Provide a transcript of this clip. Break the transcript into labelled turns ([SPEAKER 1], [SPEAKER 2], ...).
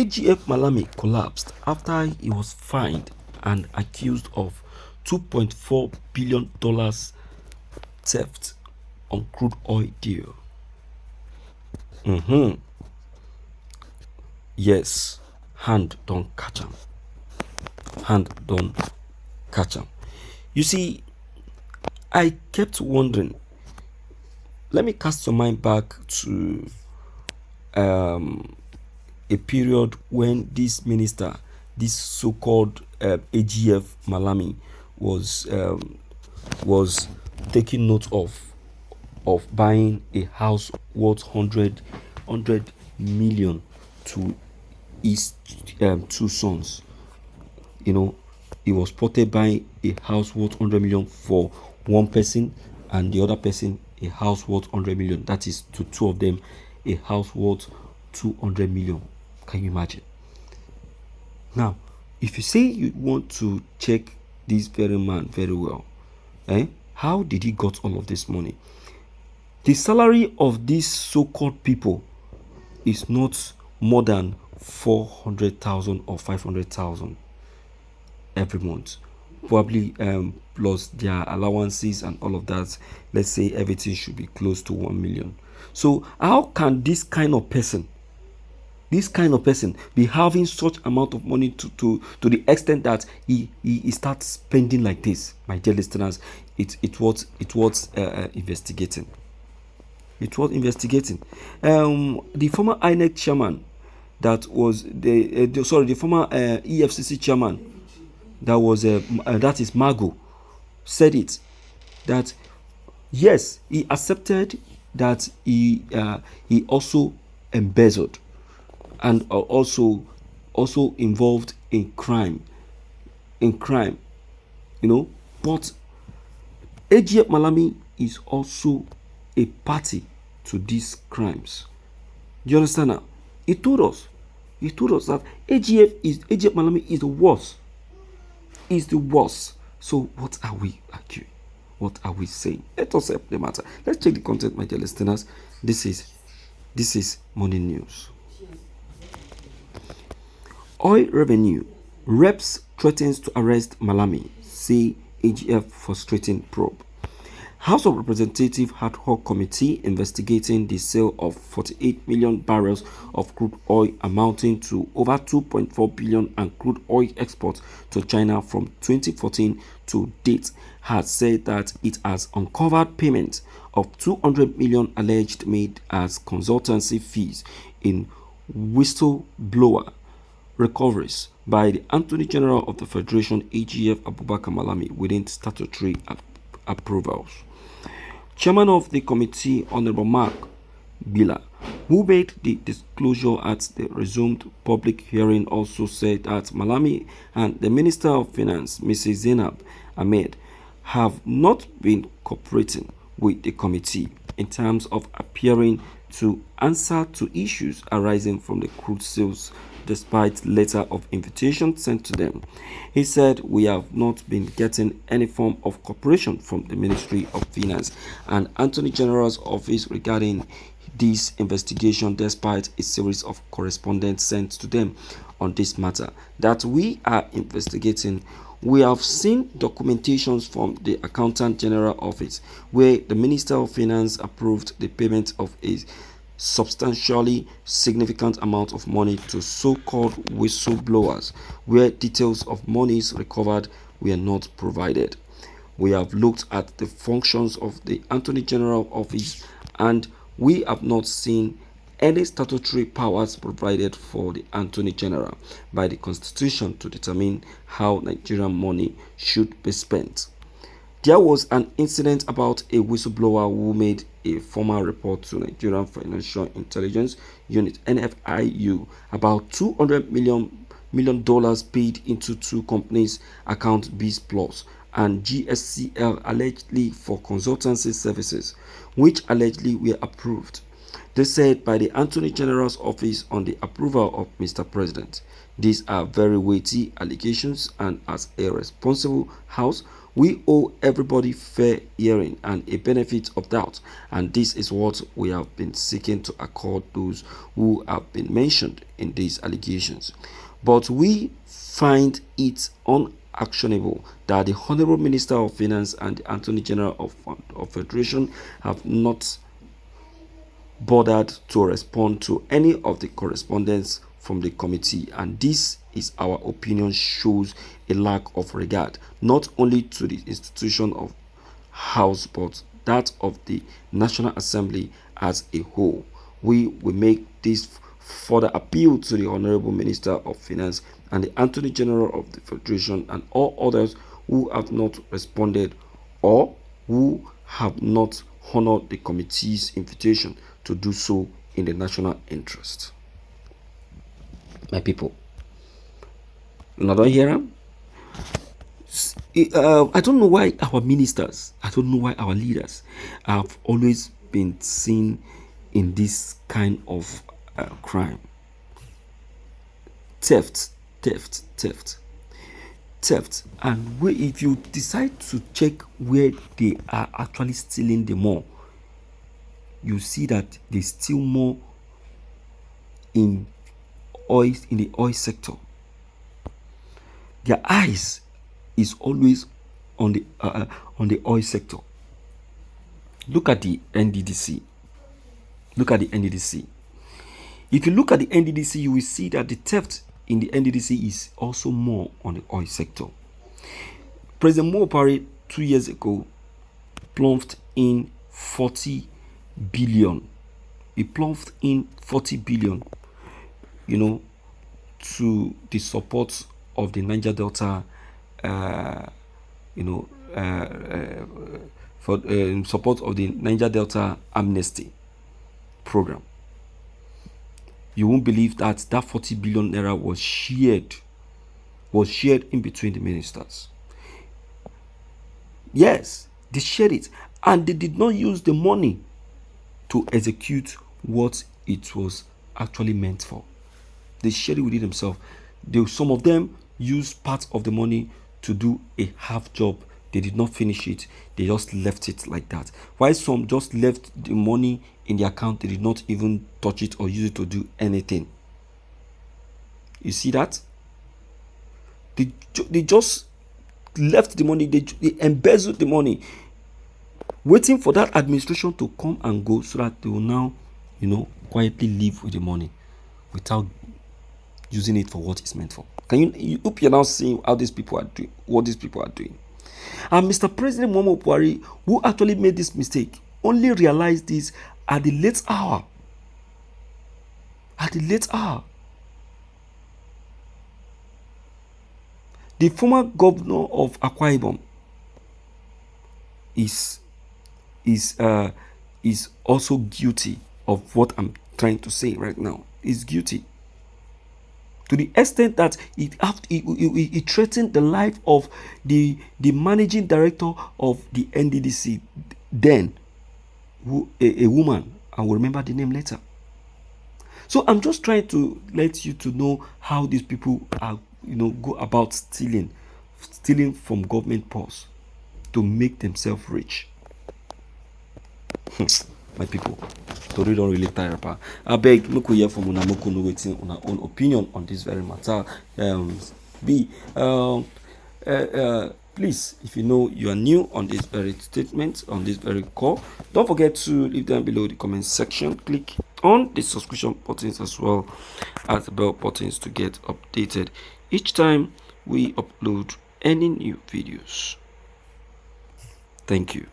[SPEAKER 1] AGF Malami collapsed after he was fined and accused of $2.4 billion theft on crude oil deal. Yes, hand don't catch him. Hand don't catch him. You see, I kept wondering. Let me cast your mind back to a period when this minister, this so-called AGF Malami, was taking note of buying a house worth 100 million to his two sons. You know, he was spotted buying a house worth 100 million for one person, and the other person a house worth 100 million. That is to two of them a house worth 200 million. Can you imagine? Now, if you say you want to check this very man very well, how did he got all of this money? The salary of these so-called people is not more than 400,000 or 500,000 every month, probably plus their allowances and all of that. Let's say everything should be close to 1 million. So how can this kind of person be having such amount of money to the extent that he starts spending like this? My dear listeners, it was investigating. It was investigating. The former INEC chairman, that was the former EFCC chairman, that is Mago, said it, that yes, he accepted that he also embezzled and also involved in crime, but AGF Malami is also a party to these crimes. Do you understand now? He told us that AGF Malami is the worst. Is the worst. So what are we arguing? What are we saying? Let us help the matter. Let's check the content, my dear listeners. This is morning news. Oil revenue. Reps threatens to arrest Malami. Say AGF frustrating probe. House of Representatives ad hoc committee investigating the sale of 48 million barrels of crude oil amounting to over 2.4 billion and crude oil exports to China from 2014 to date has said that it has uncovered payments of 200 million alleged made as consultancy fees in whistleblower recoveries by the Attorney General of the Federation, AGF Abubakar Malami, within statutory approvals. Chairman of the committee, Honorable Mark Bila, who made the disclosure at the resumed public hearing, also said that Malami and the Minister of Finance, Mrs. Zainab Ahmed, have not been cooperating with the committee in terms of appearing to answer to issues arising from the crude sales despite letter of invitation sent to them. He said, "We have not been getting any form of cooperation from the Ministry of Finance and Attorney General's office regarding this investigation despite a series of correspondence sent to them on this matter that we are investigating. We have seen documentations from the Accountant General Office where the Minister of Finance approved the payment of a substantially significant amount of money to so-called whistleblowers, where details of monies recovered were not provided. We have looked at the functions of the Attorney General Office and we have not seen any statutory powers provided for the Attorney General by the Constitution to determine how Nigerian money should be spent." There was an incident about a whistleblower who made a formal report to Nigerian Financial Intelligence Unit (NFIU) about $200 million paid into two companies' account, Biz Plus and GSCL, allegedly for consultancy services, which allegedly were approved. They said by the Attorney General's office on the approval of Mr. President. These are very weighty allegations, and as a responsible house, We owe everybody fair hearing and a benefit of doubt, and this is what we have been seeking to accord those who have been mentioned in these allegations. But we find it unactionable that the Honorable Minister of Finance and the Attorney General of Federation have not bothered to respond to any of the correspondence from the committee, and this is our opinion shows a lack of regard not only to the institution of House but that of the National Assembly as a whole. We will make this further appeal to the Honorable Minister of Finance and the Attorney General of the Federation and all others who have not responded or who have not honored the committee's invitation to do so in the national interest. My people, now don't hear them? I don't know why our ministers, I don't know why our leaders have always been seen in this kind of crime. Theft. And if you decide to check where they are actually stealing the more, you see that they steal more in oil, in the oil sector. Their eyes is always on the oil sector. Look at the NDDC. If you look at the NDDC, you will see that the theft in the NDDC is also more on the oil sector. President Mopari 2 years ago plunged in 40 billion. He plunged in 40 billion, to the support of the Niger Delta, for in support of the Niger Delta amnesty program. You won't believe that 40 billion naira was shared in between the ministers. Yes, they shared it, and they did not use the money to execute what it was actually meant for. They shared it within themselves. Some of them used part of the money to do a half job. They did not finish it. They just left it like that. While some just left the money in the account, they did not even touch it or use it to do anything. You see that? They just left the money. They embezzled the money, waiting for that administration to come and go so that they will now, quietly live with the money without using it for what it's meant for. You hope you're now seeing how these people are doing, what these people are doing. And Mr. President Muhammadu Buhari, who actually made this mistake, only realized this at the late hour. The former governor of Akwa Ibom is also guilty of what I'm trying to say right now. He's guilty to the extent that he threatened the life of the managing director of the NDDC then, who a woman. I will remember the name later. So I'm just trying to let you to know how these people are, go about stealing from government purse to make themselves rich. My people, story don't really tire. I beg, make we hear from una, make we know wetin una own opinion on this very matter. Please, if you know you are new on this very statement, on this very call, don't forget to leave down below the comment section. Click on the subscription buttons as well as the bell buttons to get updated each time we upload any new videos. Thank you.